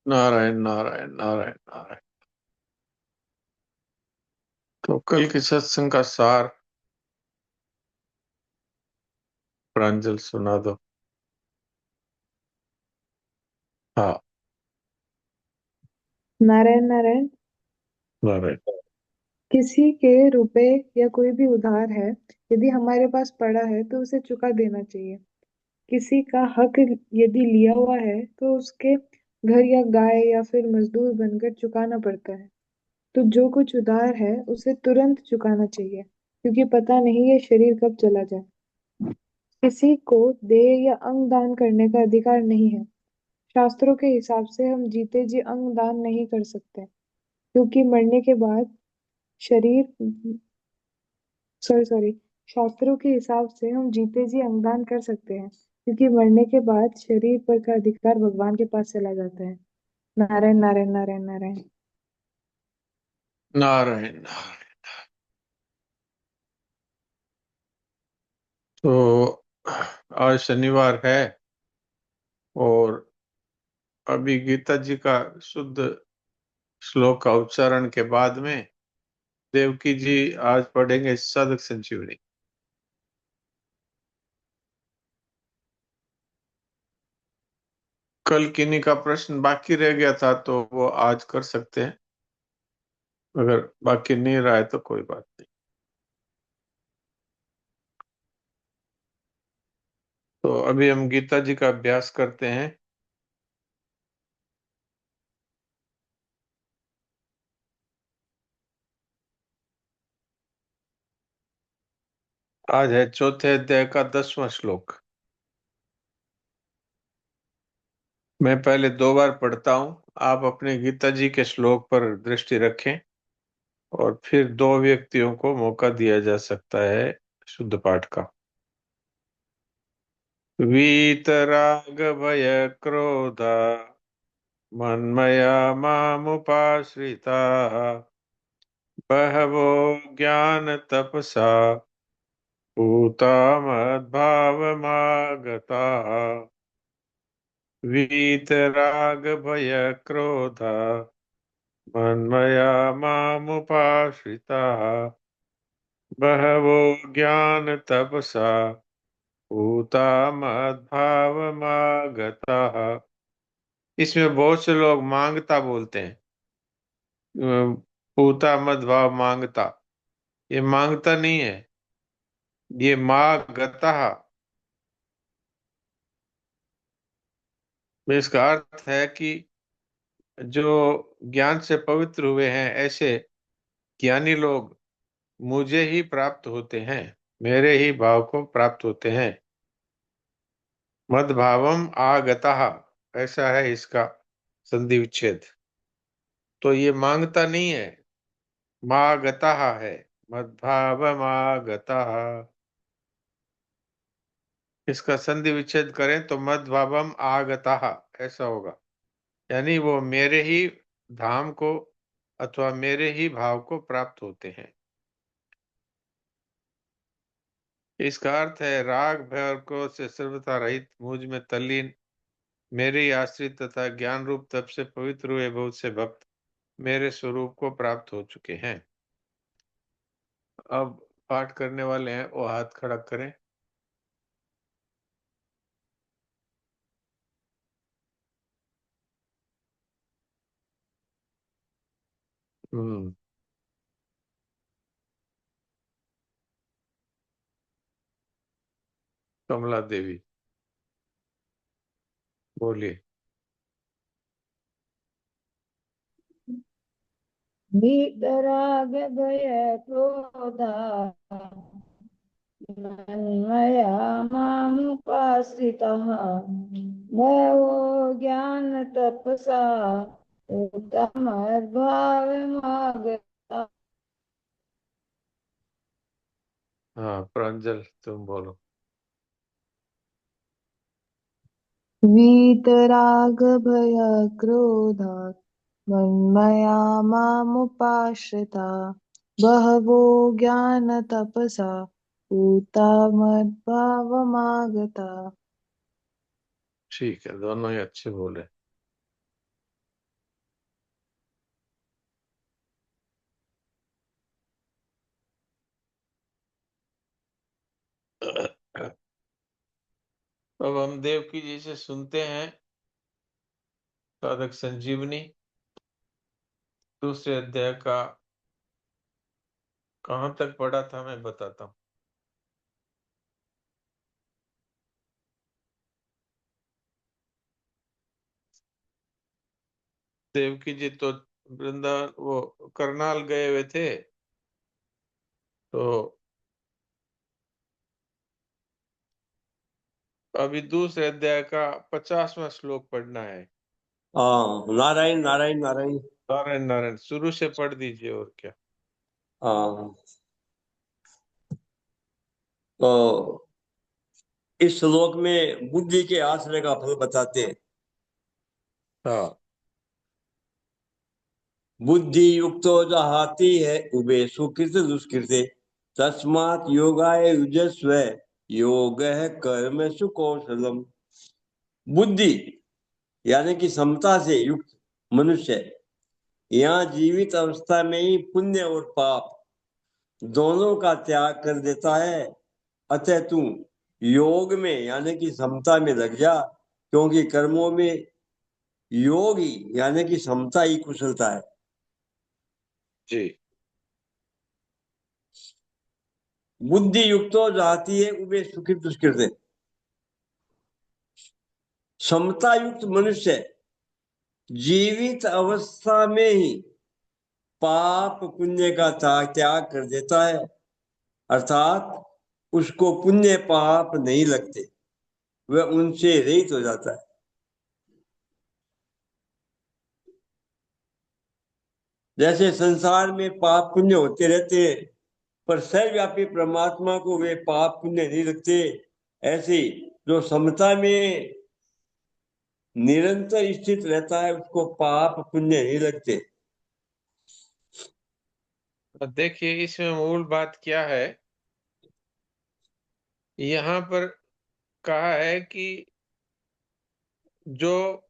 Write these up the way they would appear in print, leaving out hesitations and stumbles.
नारायण नारायण नारायण नारायण। तो कल के सत्संग का सार प्रांजल सुना दो। हाँ। नारायण नारायण। नारायण। किसी के रुपए या कोई भी उधार है, यदि हमारे पास पड़ा है तो उसे चुका देना चाहिए। किसी का हक यदि लिया हुआ है तो उसके घर या गाय या फिर मजदूर बनकर चुकाना पड़ता है। तो जो कुछ उधार है उसे तुरंत चुकाना चाहिए, क्योंकि पता नहीं ये शरीर कब चला जाए। किसी को देह या अंग दान करने का अधिकार नहीं है। शास्त्रों के हिसाब से हम जीते जी अंग दान नहीं कर सकते, क्योंकि मरने के बाद शरीर सॉरी सॉरी शास्त्रों के हिसाब से हम जीते जी अंगदान कर सकते हैं, क्योंकि मरने के बाद शरीर पर का अधिकार भगवान के पास चला जाता है। नारायण नारायण नारायण नारायण। नारायण नारायण। तो आज शनिवार है और अभी गीता जी का शुद्ध श्लोक का उच्चारण के बाद में देवकी जी आज पढ़ेंगे साधक संजीवनी। कल किन्हीं का प्रश्न बाकी रह गया था तो वो आज कर सकते हैं, अगर बाकी नहीं रहा है तो कोई बात नहीं। तो अभी हम गीता जी का अभ्यास करते हैं। आज है चौथे अध्याय का 10वां श्लोक। मैं पहले 2 बार पढ़ता हूं, आप अपने गीता जी के श्लोक पर दृष्टि रखें और फिर 2 व्यक्तियों को मौका दिया जा सकता है शुद्ध पाठ का। वीतराग भय क्रोधा मन्मया मामुपाश्रिता बहवो ज्ञान तपसा पूता मद्भावमागता। वीतराग भय क्रोधा मन्मया मामुपाश्रिताः बहवो ज्ञान तपसा पूता मद्भावमागताः। इसमें बहुत से लोग मांगता बोलते हैं। पूता मद्भाव मांगता, ये मांगता नहीं है, ये मागता। इसका अर्थ है कि जो ज्ञान से पवित्र हुए हैं ऐसे ज्ञानी लोग मुझे ही प्राप्त होते हैं, मेरे ही भाव को प्राप्त होते हैं। मद्भावम आगतः, ऐसा है इसका संधि विच्छेद। तो ये मांगता नहीं है, मागतः है। मद्भावम आगतः, इसका संधि विच्छेद करें तो मद्भावम आगतः ऐसा होगा। यानी वो मेरे ही धाम को अथवा मेरे ही भाव को प्राप्त होते हैं। इसका अर्थ है राग भय और क्रोध से सर्वथा रहित, मुझ में तल्लीन, मेरे ही आश्रित तथा ज्ञान रूप तप से पवित्र हुए बहुत से भक्त मेरे स्वरूप को प्राप्त हो चुके हैं। अब पाठ करने वाले हैं वो हाथ खड़ा करें। हम्म। कमला देवी बोलिए। वीतराग भय क्रोधा मन्मया मामुपाश्रिताः बहवो ज्ञान तपसा उत्तमद्भावमागताः। हाँ प्रांजल तुम बोलो। वीतराग भय क्रोध मन्मया मामुपाश्रिता बहवो ज्ञान तपसा पूता मद्भावमागता। ठीक है, दोनों ही अच्छे बोले। अब हम देवकी जी से सुनते हैं साधक संजीवनी दूसरे अध्याय का कहाँ तक पढ़ा था मैं बताता हूँ। देवकी जी तो वृंदावन वो करनाल गए हुए थे, तो अभी दूसरे अध्याय का 50वां श्लोक पढ़ना है। हाँ, नारायण नारायण नारायण। नारायण नारायण शुरू से पढ़ दीजिए और क्या। हाँ, तो इस श्लोक में बुद्धि के आश्रय का फल बताते हैं। हाँ, बुद्धि युक्तो जहाती है उबे सुकृत दुष्कृते तस्मात् योगाय युजस्व योग है कर्म सुकौशलम। बुद्धि यानी कि समता से युक्त मनुष्य यहाँ जीवित अवस्था में ही पुण्य और पाप दोनों का त्याग कर देता है। अतः तू योग में यानी कि समता में लग जा, क्योंकि कर्मों में योग ही यानी कि समता ही कुशलता है। जी। बुद्धि युक्तो जाती है उबे सुकृत दुष्कृत। समता युक्त मनुष्य जीवित अवस्था में ही पाप पुण्य का त्याग कर देता है, अर्थात उसको पुण्य पाप नहीं लगते, वह उनसे रहित हो जाता है। जैसे संसार में पाप पुण्य होते रहते हैं पर सर्वव्यापी परमात्मा को वे पाप पुण्य नहीं लगते, ऐसे जो समता में निरंतर स्थित रहता है उसको पाप पुण्य नहीं लगते। देखिए इसमें मूल बात क्या है, यहाँ पर कहा है कि जो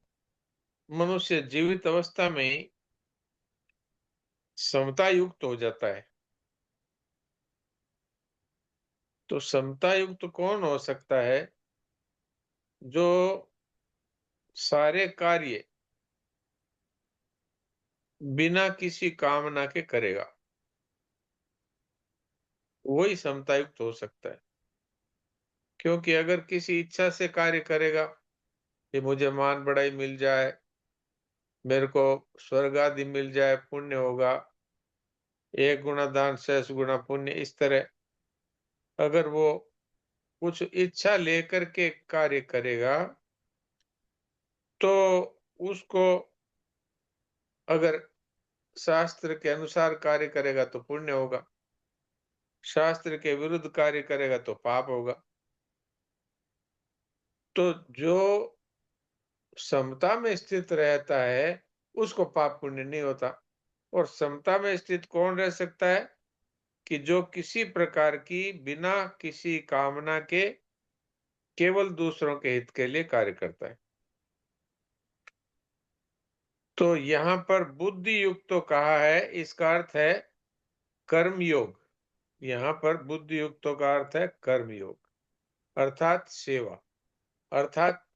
मनुष्य जीवित अवस्था में समता युक्त हो जाता है, तो समता युक्त कौन हो सकता है? जो सारे कार्य बिना किसी कामना के करेगा, वही समता युक्त हो सकता है। क्योंकि अगर किसी इच्छा से कार्य करेगा कि मुझे मान बढ़ाई मिल जाए, मेरे को स्वर्ग आदि मिल जाए, पुण्य होगा, 1 गुना दान 6 गुना पुण्य, इस तरह अगर वो कुछ इच्छा लेकर के कार्य करेगा, तो उसको अगर शास्त्र के अनुसार कार्य करेगा तो पुण्य होगा, शास्त्र के विरुद्ध कार्य करेगा तो पाप होगा। तो जो समता में स्थित रहता है उसको पाप पुण्य नहीं होता। और समता में स्थित कौन रह सकता है? कि जो किसी प्रकार की बिना किसी कामना के केवल दूसरों के हित के लिए कार्य करता है। तो यहाँ पर बुद्धि युक्त तो कहा है, इसका अर्थ है कर्म योग। यहाँ पर बुद्धि युक्त का अर्थ है कर्म योग, अर्थात सेवा, अर्थात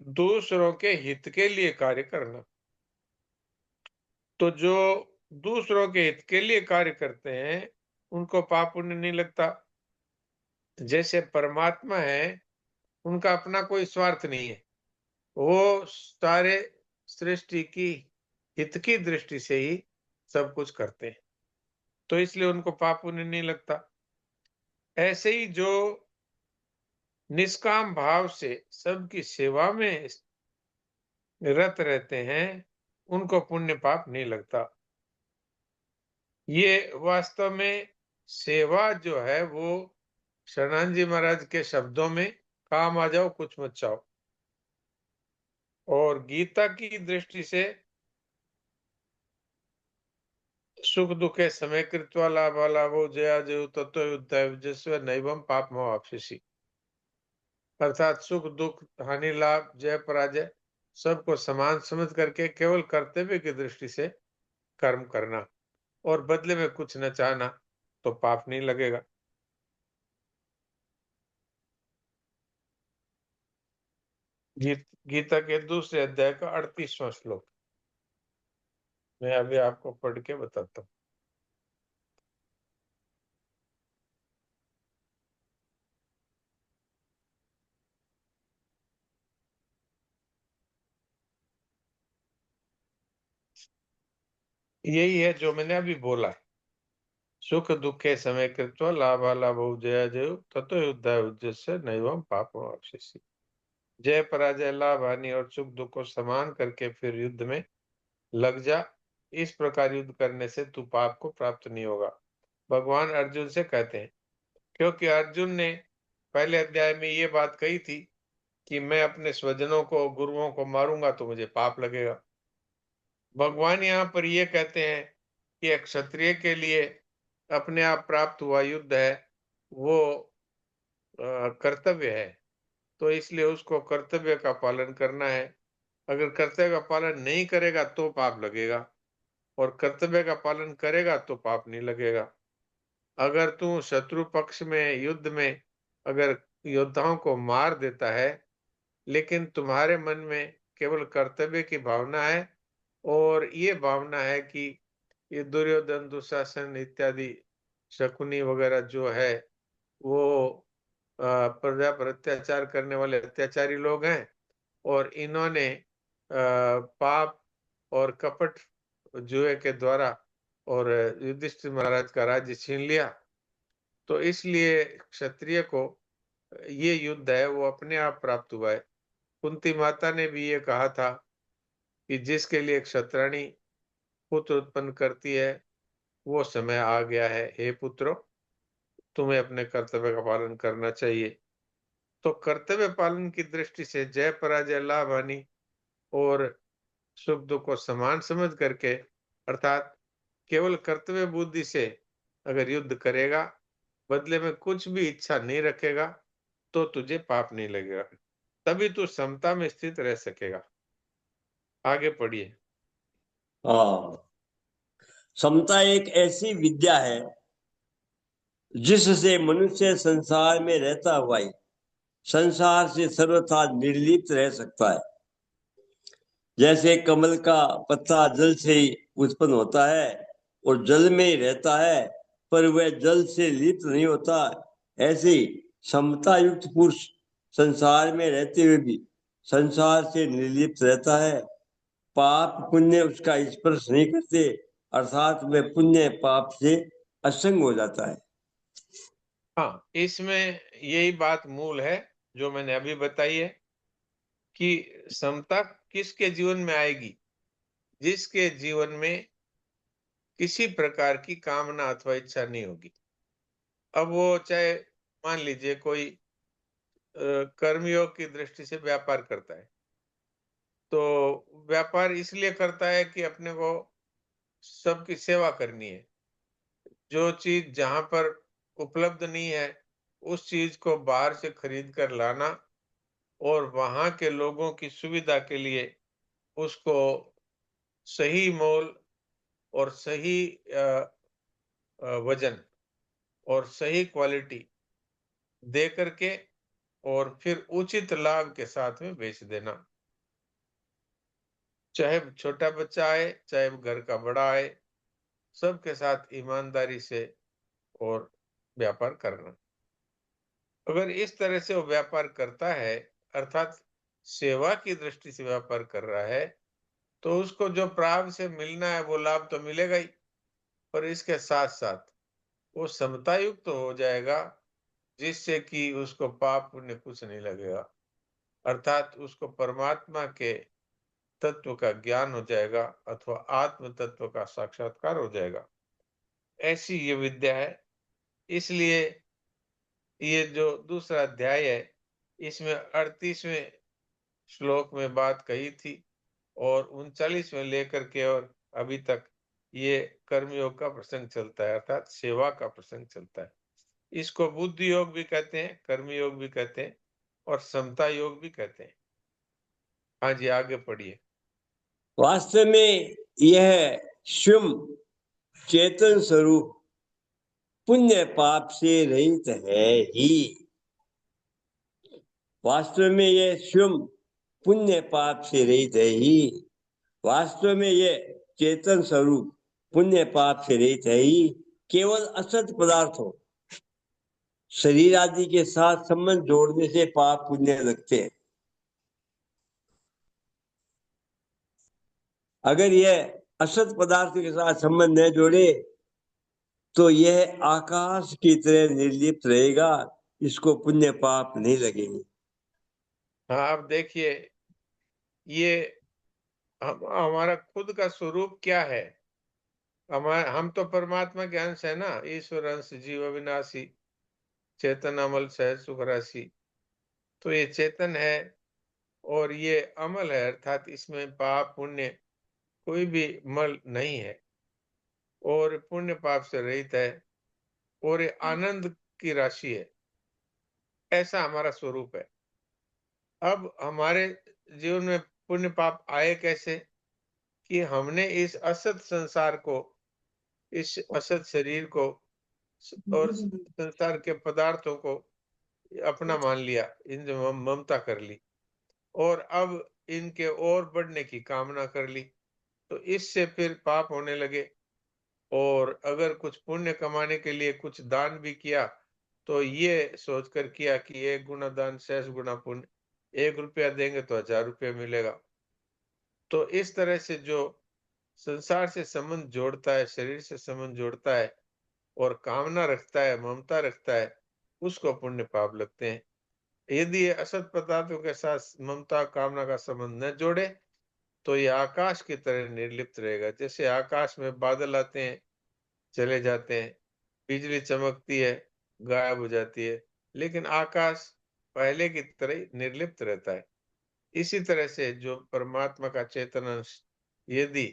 दूसरों के हित के लिए कार्य करना। तो जो दूसरों के हित के लिए कार्य करते हैं उनको पाप पुण्य नहीं लगता। जैसे परमात्मा है, उनका अपना कोई स्वार्थ नहीं है, वो सारे सृष्टि की हित की दृष्टि से ही सब कुछ करते हैं, तो इसलिए उनको पाप पुण्य नहीं लगता। ऐसे ही जो निष्काम भाव से सबकी सेवा में रत रहते हैं उनको पुण्य पाप नहीं लगता। ये वास्तव में सेवा जो है वो शरणानंद जी महाराज के शब्दों में काम आ जाओ कुछ मत चाहो, और गीता की दृष्टि से सुख दुखे समय कृत्वा लाभा लाभो जया जयो तत्व युद्धस्व नैवम पाप मोहाप्स्यसि। अर्थात सुख दुख हानि लाभ जय पराजय सबको समान समझ करके केवल कर्तव्य की दृष्टि से कर्म करना और बदले में कुछ न चाहना, तो पाप नहीं लगेगा। गीता के दूसरे अध्याय का 38वां श्लोक। मैं अभी आपको पढ़ के बताता हूँ। यही है जो मैंने अभी बोला है। सुख दुखे समय कृत्वा लाभालाभौ जया जयो ततो युद्धाय उद्देश्य नैवं पापम वाप्स्यसि। जय पराजय लाभ हानि और सुख दुख को समान करके फिर युद्ध में लग जा। इस प्रकार युद्ध करने से तू पाप को प्राप्त नहीं होगा। भगवान अर्जुन से कहते हैं, क्योंकि अर्जुन ने पहले अध्याय में ये बात कही थी कि मैं अपने स्वजनों को गुरुओं को मारूंगा तो मुझे पाप लगेगा। भगवान यहाँ पर ये कहते हैं कि एक क्षत्रिय के लिए अपने आप प्राप्त हुआ युद्ध है वो कर्तव्य है, तो इसलिए उसको कर्तव्य का पालन करना है। अगर कर्तव्य का पालन नहीं करेगा तो पाप लगेगा, और कर्तव्य का पालन करेगा तो पाप नहीं लगेगा। अगर तू शत्रु पक्ष में युद्ध में अगर योद्धाओं को मार देता है, लेकिन तुम्हारे मन में केवल कर्तव्य की भावना है, और ये भावना है कि ये दुर्योधन दुशासन इत्यादि शकुनी वगैरह जो है वो प्रजा पर अत्याचार करने वाले अत्याचारी लोग हैं, और इन्होंने पाप और कपट जुए के द्वारा और युधिष्ठिर महाराज का राज्य छीन लिया, तो इसलिए क्षत्रिय को ये युद्ध है वो अपने आप प्राप्त हुआ है। कुंती माता ने भी ये कहा था कि जिसके लिए क्षत्राणी पुत्र उत्पन्न करती है वो समय आ गया है। हे पुत्रों, तुम्हें अपने कर्तव्य का पालन करना चाहिए। तो कर्तव्य पालन की दृष्टि से जय पराजय लाभ हानि और सुख दुख को समान समझ करके, अर्थात केवल कर्तव्य बुद्धि से अगर युद्ध करेगा, बदले में कुछ भी इच्छा नहीं रखेगा, तो तुझे पाप नहीं लगेगा, तभी तू समता में स्थित रह सकेगा। आगे पढ़िए। हाँ, समता एक ऐसी विद्या है जिससे मनुष्य संसार में रहता हुआ ही संसार से सर्वथा निर्लिप्त रह सकता है। जैसे कमल का पत्ता जल से ही उत्पन्न होता है और जल में ही रहता है, पर वह जल से लिप्त नहीं होता, ऐसे ही समता युक्त पुरुष संसार में रहते हुए भी संसार से निर्लिप्त रहता है। पाप पुण्य उसका स्पर्श नहीं करते, अर्थात वह पुण्य पाप से असंग हो जाता है। हाँ, इसमें यही बात मूल है जो मैंने अभी बताई है कि समता किसके जीवन में आएगी? जिसके जीवन में किसी प्रकार की कामना अथवा इच्छा नहीं होगी। अब वो चाहे मान लीजिए कोई कर्मयोग की दृष्टि से व्यापार करता है, तो व्यापार इसलिए करता है कि अपने को सबकी सेवा करनी है। जो चीज जहां पर उपलब्ध नहीं है उस चीज को बाहर से खरीद कर लाना और वहां के लोगों की सुविधा के लिए उसको सही मोल और सही वजन और सही क्वालिटी दे करके और फिर उचित लाभ के साथ में बेच देना। चाहे छोटा बच्चा आए, चाहे घर का बड़ा आए, सबके साथ ईमानदारी से और व्यापार करना। अगर इस तरह से वो व्यापार करता है, अर्थात सेवा की दृष्टि से व्यापार कर रहा है, तो उसको जो प्राप्त से मिलना है वो लाभ तो मिलेगा ही, पर इसके साथ साथ वो समता युक्त तो हो जाएगा, जिससे कि उसको पाप पुण्य कुछ नहीं लगेगा, अर्थात उसको परमात्मा के तत्व का ज्ञान हो जाएगा अथवा आत्म तत्व का साक्षात्कार हो जाएगा। ऐसी ये विद्या है। इसलिए ये जो दूसरा अध्याय है इसमें 38वें श्लोक में बात कही थी और 39वें लेकर के और अभी तक ये कर्मयोग का प्रसंग चलता है, अर्थात सेवा का प्रसंग चलता है। इसको बुद्धि योग भी कहते हैं, कर्मयोग भी कहते हैं और समता योग भी कहते हैं। हाँ जी, आगे पढ़िए। वास्तव में यह स्वयं चेतन स्वरूप पुण्य पाप से रहित है ही। वास्तव में यह स्वयं पुण्य पाप से रहित है ही। वास्तव में ये चेतन स्वरूप पुण्य पाप से रहित है ही। केवल असत पदार्थों शरीर आदि के साथ संबंध जोड़ने से पाप पुण्य लगते हैं। अगर यह असत पदार्थ के साथ संबंध न जोड़े तो यह आकाश की तरह निर्लिप्त रहेगा, इसको पुण्य पाप नहीं लगेंगे। हाँ, अब देखिए, ये हमारा खुद का स्वरूप क्या है? हम तो परमात्मा के अंश है ना, ईश्वर अंश, जीव अविनाशी, चेतन अमल सहज सुख राशि। तो ये चेतन है और ये अमल है, अर्थात इसमें पाप पुण्य कोई भी मल नहीं है और पुण्य पाप से रहित है और ये आनंद की राशि है। ऐसा हमारा स्वरूप है। अब हमारे जीवन में पुण्य पाप आए कैसे? कि हमने इस असत संसार को, इस असत शरीर को और संसार के पदार्थों को अपना मान लिया, इनसे ममता कर ली और अब इनके और बढ़ने की कामना कर ली। तो इससे फिर पाप होने लगे। और अगर कुछ पुण्य कमाने के लिए कुछ दान भी किया तो ये सोचकर किया कि 1 गुना दान 6 गुना पुण्य, 1 रुपया देंगे तो 1000 रुपया मिलेगा। तो इस तरह से जो संसार से संबंध जोड़ता है, शरीर से संबंध जोड़ता है और कामना रखता है, ममता रखता है, उसको पुण्य पाप लगते हैं। यदि ये असत पदार्थों के साथ ममता कामना का संबंध न जोड़े तो ये आकाश की तरह निर्लिप्त रहेगा। जैसे आकाश में बादल आते हैं, चले जाते हैं, बिजली चमकती है, गायब हो जाती है, लेकिन आकाश पहले की तरह ही निर्लिप्त रहता है। इसी तरह से जो परमात्मा का चेतन अंश यदि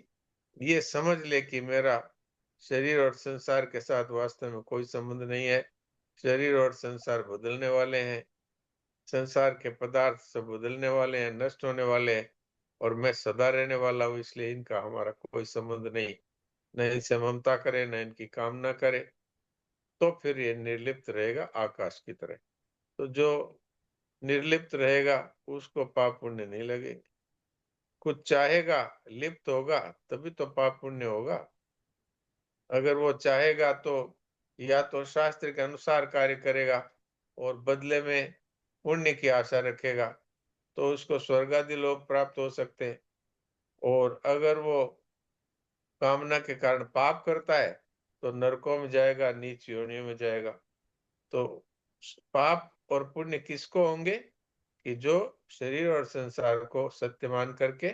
ये समझ ले कि मेरा शरीर और संसार के साथ वास्तव में कोई संबंध नहीं है, शरीर और संसार बदलने वाले हैं, संसार के पदार्थ सब बदलने वाले हैं, नष्ट होने वाले हैं और मैं सदा रहने वाला हूँ, इसलिए इनका हमारा कोई संबंध नहीं, न इनसे ममता करे, न इनकी कामना करे, तो फिर ये निर्लिप्त रहेगा आकाश की तरह। तो जो निर्लिप्त रहेगा उसको पाप पुण्य नहीं लगेगा। कुछ चाहेगा, लिप्त होगा, तभी तो पाप पुण्य होगा। अगर वो चाहेगा तो या तो शास्त्र के अनुसार कार्य करेगा और बदले में पुण्य की आशा रखेगा तो उसको स्वर्ग आदि लोग प्राप्त हो सकते हैं। और अगर वो कामना के कारण पाप करता है तो नरकों में जाएगा, नीच योनियों में जाएगा। तो पाप और पुण्य किसको होंगे? कि जो शरीर और संसार को सत्य मान करके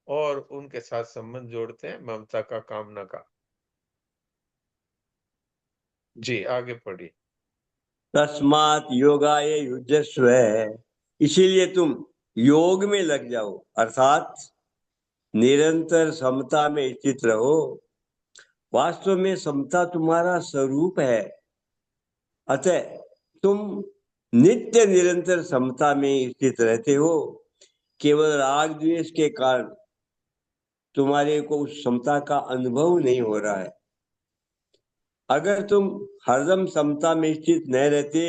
और उनके साथ संबंध जोड़ते हैं, ममता का, कामना का। जी, आगे पढ़िए। तस्मात योगाय युज्यस्व, इसीलिए तुम योग में लग जाओ, अर्थात निरंतर समता में स्थित रहो। वास्तव में समता तुम्हारा स्वरूप है, अतः तुम नित्य निरंतर समता में स्थित रहते हो। केवल राग द्वेष के कारण तुम्हारे को उस समता का अनुभव नहीं हो रहा है। अगर तुम हरदम समता में स्थित न रहते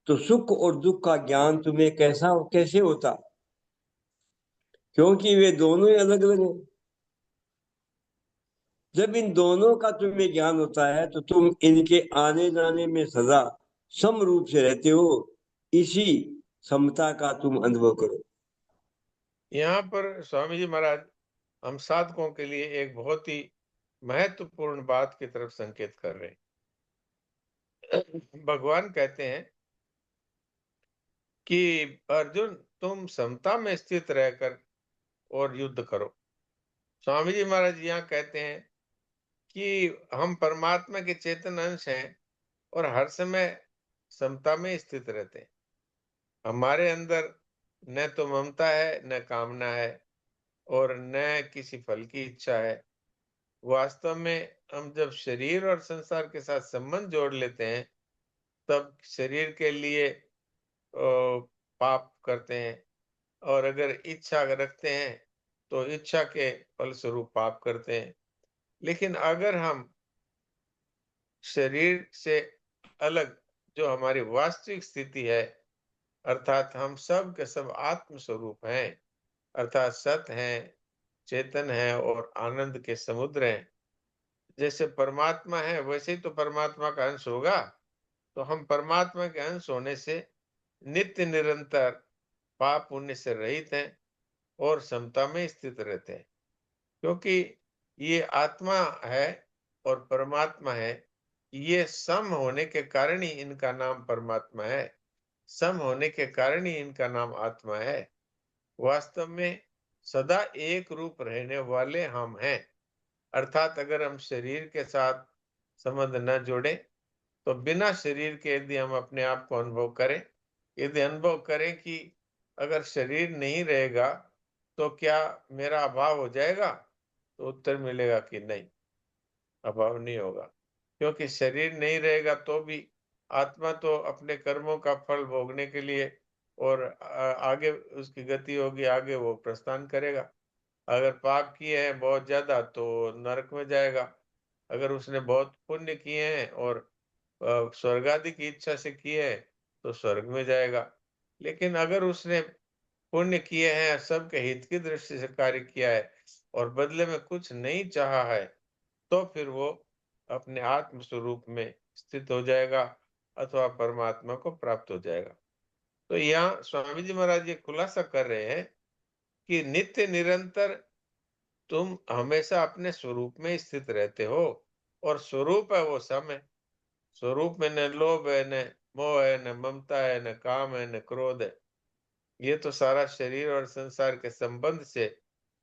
तो सुख और दुख का ज्ञान तुम्हें कैसे होता, क्योंकि वे दोनों ही अलग अलग हैं। जब इन दोनों का तुम्हें ज्ञान होता है तो तुम इनके आने जाने में सदा सम रूप से रहते हो। इसी समता का तुम अनुभव करो। यहाँ पर स्वामी जी महाराज हम साधकों के लिए एक बहुत ही महत्वपूर्ण बात की तरफ संकेत कर रहे हैं। भगवान कहते हैं कि अर्जुन, तुम समता में स्थित रहकर और युद्ध करो। स्वामी जी महाराज यहाँ कहते हैं कि हम परमात्मा के चेतन अंश हैं और हर समय समता में स्थित रहते हैं। हमारे अंदर न तो ममता है, न कामना है और न किसी फल की इच्छा है। वास्तव में हम जब शरीर और संसार के साथ संबंध जोड़ लेते हैं तब शरीर के लिए पाप करते हैं और अगर इच्छा रखते हैं तो इच्छा के फलस्वरूप पाप करते हैं। लेकिन अगर हम शरीर से अलग जो हमारी वास्तविक स्थिति है, अर्थात हम सब के सब आत्म स्वरूप हैं, अर्थात सत हैं, चेतन है और आनंद के समुद्र हैं। जैसे परमात्मा है वैसे ही तो परमात्मा का अंश होगा। तो हम परमात्मा के अंश होने से नित्य निरंतर पाप पुण्य से रहित हैं और समता में स्थित रहते हैं। क्योंकि ये आत्मा है और परमात्मा है, ये सम होने के कारण ही इनका नाम परमात्मा है। सम होने के कारण ही इनका नाम आत्मा है। वास्तव में सदा एक रूप रहने वाले हम हैं। अर्थात अगर हम शरीर के साथ संबंध न जोड़े, तो बिना शरीर के यदि हम अपने आप को अनुभव करें, यदि अनुभव करें कि अगर शरीर नहीं रहेगा तो क्या मेरा अभाव हो जाएगा? तो उत्तर मिलेगा कि नहीं, अभाव नहीं होगा। क्योंकि शरीर नहीं रहेगा तो भी आत्मा तो अपने कर्मों का फल भोगने के लिए और आगे उसकी गति होगी, आगे वो प्रस्थान करेगा। अगर पाप किए हैं बहुत ज़्यादा तो नरक में जाएगा। अगर उसने बहुत पुण्य किए हैं और स्वर्ग आदि की इच्छा से किए हैं तो स्वर्ग में जाएगा। लेकिन अगर उसने पुण्य किए हैं, सबके हित की दृष्टि से कार्य किया है और बदले में कुछ नहीं चाहा है, तो फिर वो अपने आत्म स्वरूप में स्थित हो जाएगा अथवा परमात्मा को प्राप्त हो जाएगा। तो यहाँ स्वामी जी महाराज ये खुलासा कर रहे हैं कि नित्य निरंतर तुम हमेशा अपने स्वरूप में स्थित रहते हो और स्वरूप है वो सम है। स्वरूप में न लोभ है, न मोह है, न ममता है, न काम है, न क्रोध है। ये तो सारा शरीर और संसार के संबंध से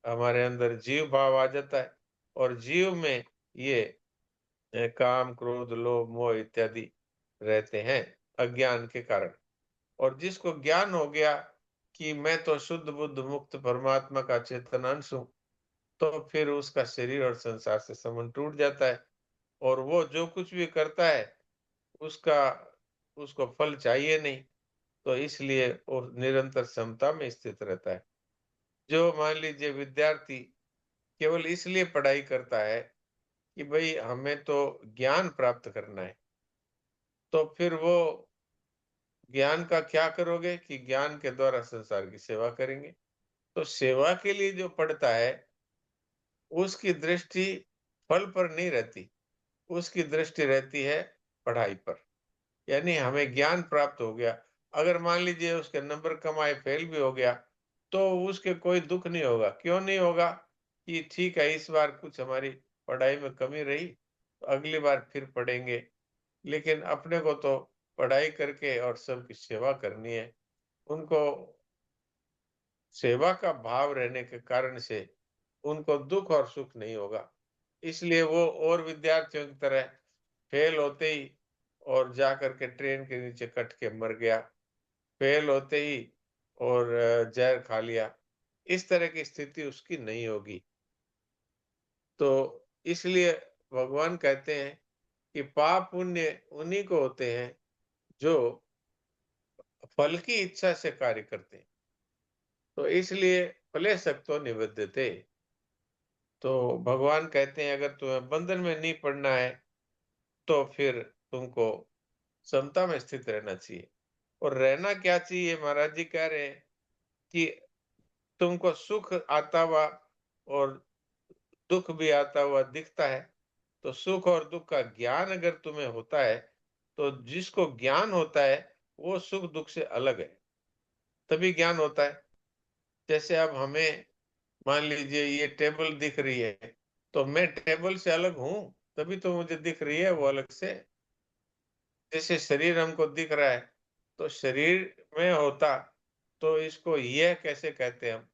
हमारे अंदर जीव भाव आ जाता है और जीव में ये काम, क्रोध, लोभ, मोह इत्यादि रहते हैं अज्ञान के कारण। और जिसको ज्ञान हो गया कि मैं तो शुद्ध बुद्ध मुक्त परमात्मा का चेतन अंश हूँ, तो फिर उसका शरीर और संसार से संबंध टूट जाता है और वो जो कुछ भी करता है उसका उसको फल चाहिए नहीं। तो इसलिए वो निरंतर समता में स्थित रहता है। जो मान लीजिए विद्यार्थी केवल इसलिए पढ़ाई करता है कि भाई हमें तो ज्ञान प्राप्त करना है, तो फिर वो ज्ञान का क्या करोगे कि ज्ञान के द्वारा संसार की सेवा करेंगे। तो सेवा के लिए जो पढ़ता है उसकी दृष्टि फल पर नहीं रहती, उसकी दृष्टि रहती है पढ़ाई पर। यानी हमें ज्ञान प्राप्त हो गया, अगर मान लीजिए उसके नंबर कम आए, फेल भी हो गया, तो उसके कोई दुःख नहीं होगा। क्यों नहीं होगा? कि ठीक है इस बार कुछ हमारी पढ़ाई में कमी रही, तो अगली बार फिर पढ़ेंगे। लेकिन अपने को तो पढ़ाई करके और सबकी सेवा करनी है। उनको सेवा का भाव रहने के कारण से उनको दुःख और सुख नहीं होगा। इसलिए वो और विद्यार्थियों की तरह फेल होते ही और जाकर के ट्रेन के नीचे कट के मर गया, फेल होते ही और जहर खा लिया, इस तरह की स्थिति उसकी नहीं होगी। तो इसलिए भगवान कहते हैं कि पाप पुण्य उन्हीं को होते हैं जो फल की इच्छा से कार्य करते हैं। तो इसलिए फले शक्तो निबध्यते। तो भगवान कहते हैं अगर तुम्हें बंधन में नहीं पड़ना है तो फिर तुमको समता में स्थित रहना चाहिए। और रहना क्या चाहिए? महाराज जी कह रहे हैं कि तुमको सुख आता हुआ और दुख भी आता हुआ दिखता है, तो सुख और दुख का ज्ञान अगर तुम्हें होता है, तो जिसको ज्ञान होता है वो सुख दुख से अलग है, तभी ज्ञान होता है। जैसे अब हमें मान लीजिए ये टेबल दिख रही है, तो मैं टेबल से अलग हूं, तभी तो मुझे दिख रही है वो अलग से। जैसे शरीर हमको दिख रहा है, तो शरीर में होता तो इसको यह कैसे कहते हैं हम?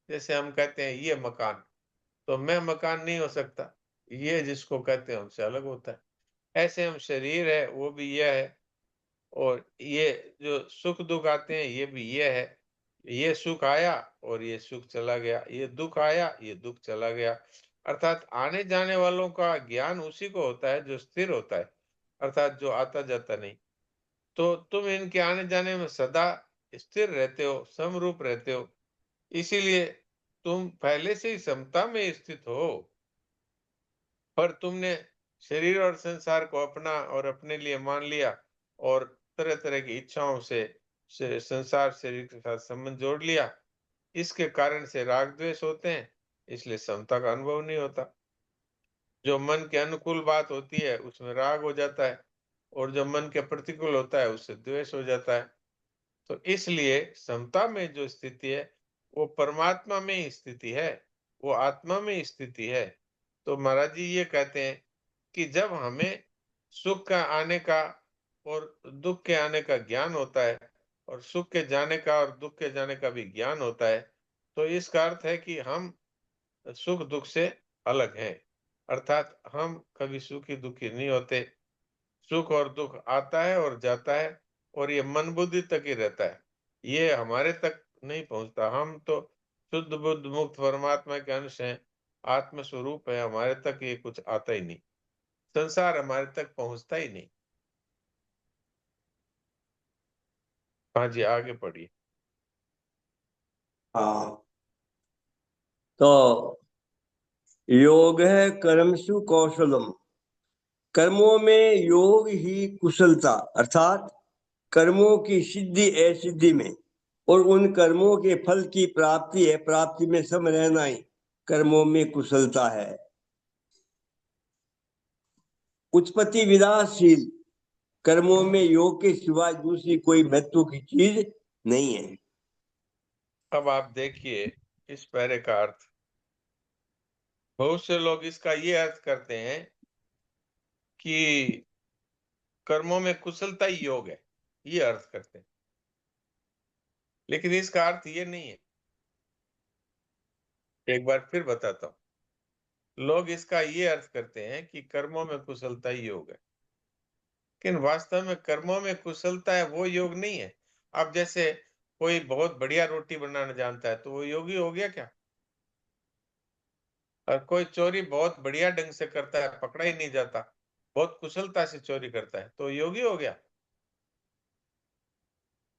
जैसे हम कहते हैं ये मकान, तो मैं मकान नहीं हो सकता, ये जिसको कहते हैं हमसे अलग होता है। ऐसे हम शरीर है वो भी यह है और ये जो सुख दुख आते हैं ये भी ये है। ये सुख आया और ये सुख चला गया, ये दुख आया, ये दुख चला गया। अर्थात आने जाने वालों का ज्ञान उसी को होता है जो स्थिर होता है, अर्थात जो आता जाता नहीं। तो तुम इनके आने जाने में सदा स्थिर रहते हो, समरूप रहते हो, इसीलिए तुम पहले से ही समता में स्थित हो। पर तुमने शरीर और संसार को अपना और अपने लिए मान लिया और तरह तरह की इच्छाओं से संसार शरीर के साथ संबंध जोड़ लिया, इसके कारण से राग द्वेष होते हैं, इसलिए समता का अनुभव नहीं होता। जो मन के अनुकूल बात होती है उसमें राग हो जाता है, और जो मन के प्रतिकूल होता है उससे द्वेष हो जाता है। तो इसलिए समता में जो स्थिति है वो परमात्मा में ही स्थिति है, वो आत्मा में ही स्थिति है। तो महाराज जी ये कहते हैं कि जब हमें सुख का आने का और दुख के आने का ज्ञान होता है, और सुख के जाने का और दुख के जाने का भी ज्ञान होता है, तो इसका अर्थ है कि हम सुख दुख से अलग हैं। अर्थात हम कभी सुखी दुखी नहीं होते। सुख और दुख आता है और जाता है, और ये मन बुद्धि तक ही रहता है, ये हमारे तक नहीं पहुंचता। हम तो शुद्ध बुद्ध मुक्त परमात्मा के अंश हैं, आत्म स्वरूप है, हमारे तक ये कुछ आता ही नहीं, संसार हमारे तक पहुंचता ही नहीं। हाँ जी, आगे पढ़िए। हाँ, तो योग है कर्मसु कौशलम, कर्मों में योग ही कुशलता, अर्थात कर्मों की सिद्धि असिद्धि में और उन कर्मों के फल की प्राप्ति है, प्राप्ति में सम रहना ही कर्मों में कुशलता है। उत्पत्ति विनाशशील कर्मों में योग के सिवा दूसरी कोई महत्व की चीज नहीं है। अब आप देखिए इस पैरे का अर्थ। बहुत से लोग इसका ये अर्थ करते हैं कि कर्मों में कुशलता ही योग है, ये अर्थ करते हैं, लेकिन इसका अर्थ ये नहीं है। एक बार फिर बताता हूं। लोग इसका ये अर्थ करते हैं कि कर्मों में कुशलता ही योग है, लेकिन वास्तव में कर्मों में कुशलता है वो योग नहीं है। अब जैसे कोई बहुत बढ़िया रोटी बनाना जानता है तो वो योगी हो गया क्या? और कोई चोरी बहुत बढ़िया ढंग से करता है, पकड़ा ही नहीं जाता, बहुत कुशलता से चोरी करता है, तो योगी हो गया?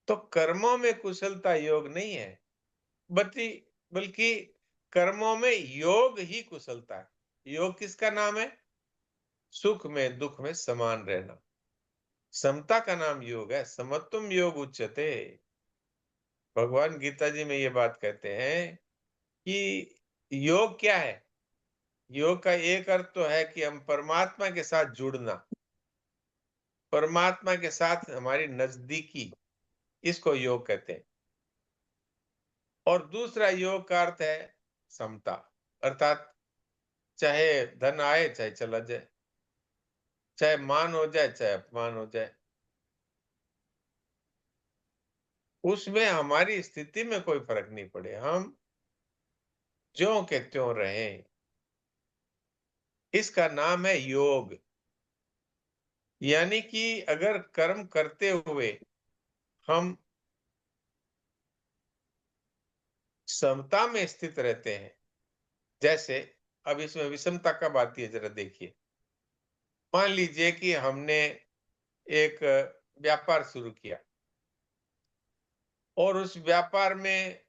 तो कर्मों में कुशलता योग नहीं है, बल्कि बल्कि कर्मों में योग ही कुशलता है। योग किसका नाम है? सुख में दुख में समान रहना, समता का नाम योग है। समत्वम योग उच्यते। भगवान गीता जी में ये बात कहते हैं कि योग क्या है। योग का एक अर्थ तो है कि हम परमात्मा के साथ जुड़ना, परमात्मा के साथ हमारी नजदीकी, इसको योग कहते हैं। और दूसरा योग का अर्थ है समता, अर्थात चाहे धन आए चाहे चला जाए, चाहे मान हो जाए चाहे अपमान हो जाए, उसमें हमारी स्थिति में कोई फर्क नहीं पड़े, हम ज्यों के त्यों रहें। इसका नाम है योग। यानी कि अगर कर्म करते हुए हम समता में स्थित रहते हैं, जैसे अब इसमें विषमता कब आती है जरा देखिए। मान लीजिए कि हमने एक व्यापार शुरू किया और उस व्यापार में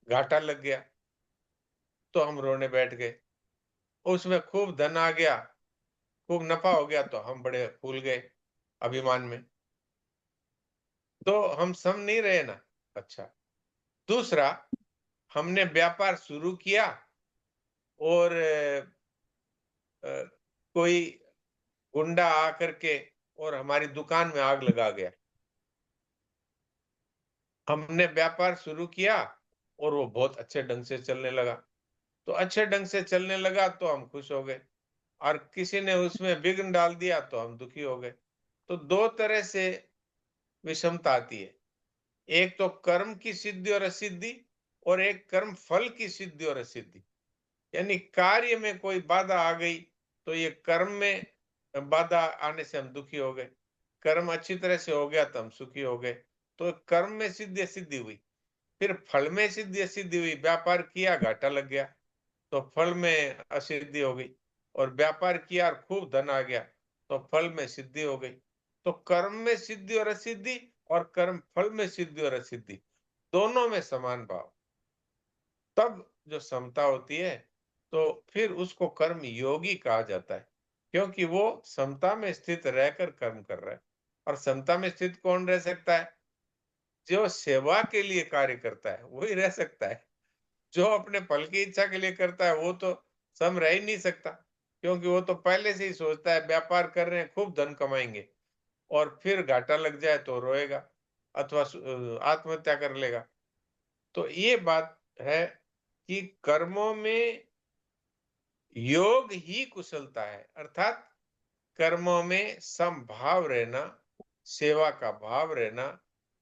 घाटा लग गया, तो हम रोने बैठ गए। उसमें खूब धन आ गया, खूब नफा हो गया, तो हम बड़े फूल गए अभिमान में, तो हम सम नहीं रहे ना। अच्छा, दूसरा, हमने व्यापार शुरू किया और कोई गुंडा आकर के और हमारी दुकान में आग लगा गया। हमने व्यापार शुरू किया और वो बहुत अच्छे ढंग से चलने लगा, तो अच्छे ढंग से चलने लगा तो हम खुश हो गए, और किसी ने उसमें विघ्न डाल दिया तो हम दुखी हो गए। तो दो तरह से विषमता आती है, एक तो कर्म की सिद्धि और असिद्धि, और एक कर्म फल की सिद्धि और असिद्धि। यानी कार्य में कोई बाधा आ गई तो ये कर्म में बाधा आने से हम दुखी हो गए, कर्म अच्छी तरह से हो गया तो हम सुखी हो गए। तो कर्म में सिद्धि असिद्धि हुई, फिर फल में सिद्धि असिद्धि हुई। व्यापार किया, घाटा लग गया, तो फल में असिद्धि हो गई, और व्यापार किया और खूब धन आ गया तो फल में सिद्धि हो गई। तो कर्म में सिद्धि और असिद्धि और कर्म फल में सिद्धि और असिद्धि, दोनों में समान भाव, तब जो समता होती है, तो फिर उसको कर्म योगी कहा जाता है, क्योंकि वो समता में स्थित रहकर कर्म कर रहा है। और समता में स्थित कौन रह सकता है? जो सेवा के लिए कार्य करता है वही रह सकता है। जो अपने फल की इच्छा के लिए करता है वो तो सम रह ही नहीं सकता, क्योंकि वो तो पहले से ही सोचता है व्यापार कर रहे हैं, खूब धन कमाएंगे, और फिर घाटा लग जाए तो रोएगा अथवा आत्महत्या कर लेगा। तो ये बात है कि कर्मों में योग ही कुशलता है, अर्थात कर्मों में समभाव रहना, सेवा का भाव रहना,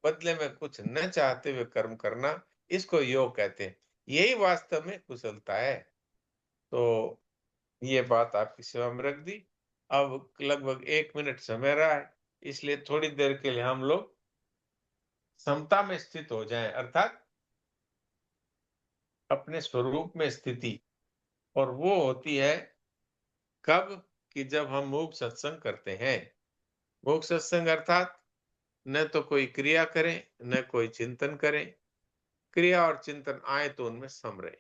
बदले में कुछ न चाहते हुए कर्म करना, इसको योग कहते हैं। यही वास्तव में कुशलता है। तो ये बात आपकी सेवा में रख दी। अब लगभग 1 मिनट समय रहा है, इसलिए थोड़ी देर के लिए हम लोग समता में स्थित हो जाएं, अर्थात अपने स्वरूप में स्थिति। और वो होती है कब? कि जब हम मूक सत्संग करते हैं। मूक सत्संग अर्थात न तो कोई क्रिया करें, न कोई चिंतन करें, क्रिया और चिंतन आए तो उनमें सम रहे।